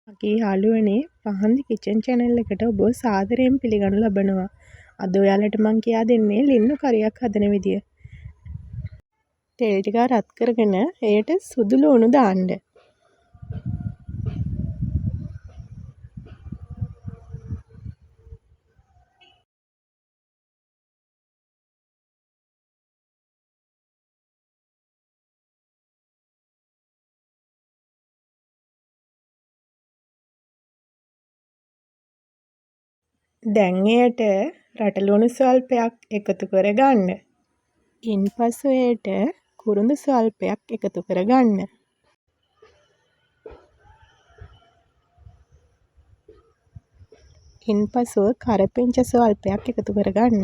මගේ යාළුවනේ පහන්දි kitchen channel එකට ඔබව සාදරයෙන් පිළිගනු ලබනවා. අද ඔයාලට මම කියා දෙන්නේ ලින්නු කරියක් හදන විදිය. තෙල් ටික රත් කරගෙන එයට සුදු ලුණු දාන්න. දැන් එයට රටලුණු ස්වල්පයක් එකතු කරගන්න. ඉන්පසු එයට කුරුඳු ස්වල්පයක් එකතු කරගන්න. ඉන්පසුව කරපිංච ස්වල්පයක් එකතු කරගන්න.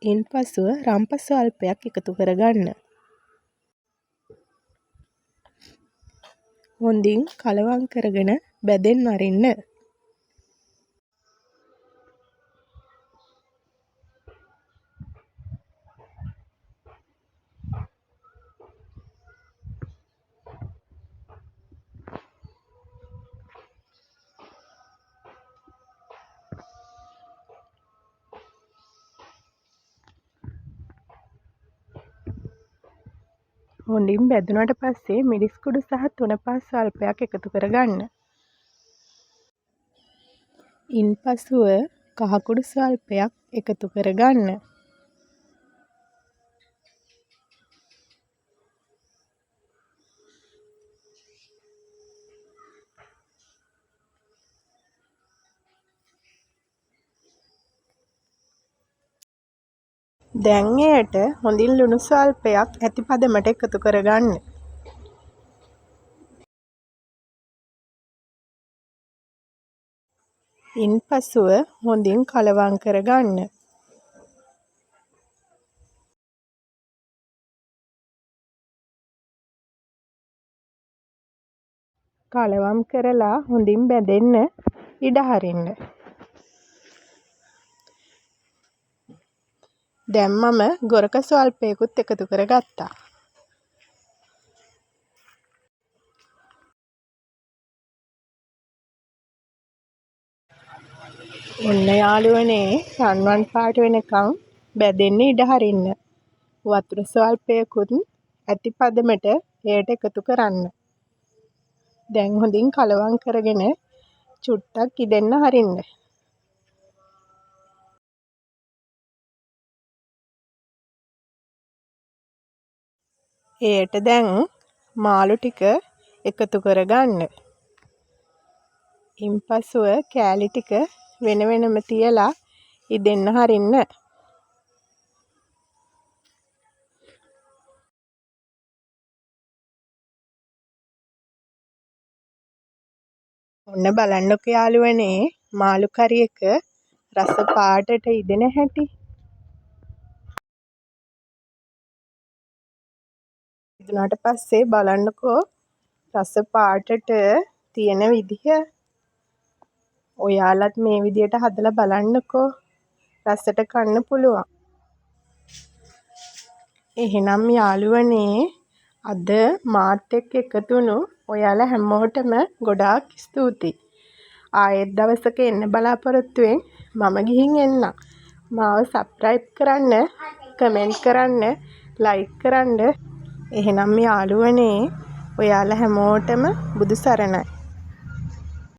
ඉන්පසුව රම්ප ස්වල්පයක් එකතු කරගන්න. හොඳින් කලවම් කරගෙන බැදෙන් අරින්න. හොඳින් බැදුනට පස්සේ මිරිස් කුඩු සහ තුණපහ ස්වල්පයක් එකතු කරගන්න. ඉන්පසුව කහ කුඩු ස්වල්පයක් එකතු කරගන්න. දැන් එයට හොඳින් ලුණු ස්වල්පයක් ඇති පදමට එකතු කරගන්න. ඉන්පසුව හොඳින් කලවම් කරගන්න. කලවම් කරලා හොඳින් බැදෙන්න ඉඩ හරින්න. දැන් මම ගොරක ස්වල්පයකුත් එකතු කරගත්තා. ඔන්න යාළුවනේ රන්වන් පාට වෙනකම් බැදෙන්න ඉඩ හරින්න. වතුර ස්වල්පයකුත් ඇති පදමට එයට එකතු කරන්න. දැන් හොඳින් කලවම් කරගෙන චුට්ටක් ඉදෙන්න හරින්න. එයට දැන් මාළු ටික එකතු කරගන්න. ඉන්පසුව කෑලි ටික වෙන වෙනම තියලා ඉදෙන්න හරින්න. ඔන්න බලන්නකො යාළුවනේ මාළු කරි එක රස පාටට ඉදෙන හැටි. ඉදුණාට පස්සේ බලන්නකෝ රස පාටට තියෙන විදිහ. ඔයාලත් මේ විදියට හදලා බලන්නකෝ. රසට කන්න පුළුවන්. එහෙනම් යාළුවනේ අද මාත් එක්ක එකතු වුණු ඔයාලා හැමෝටම ගොඩාක් ස්තුතියි. ආයෙත් දවසක එන්න බලාපොරොත්තු වෙන්න. මම ගිහින් එන්නම්. මාව සබ්ස්ක්‍රයිබ් කරන්න, කමෙන්ට් කරන්න, ලයික් කරන්න. එහෙනම් යාළුවනේ ඔයාලා හැමෝටම බුදු සරණයි.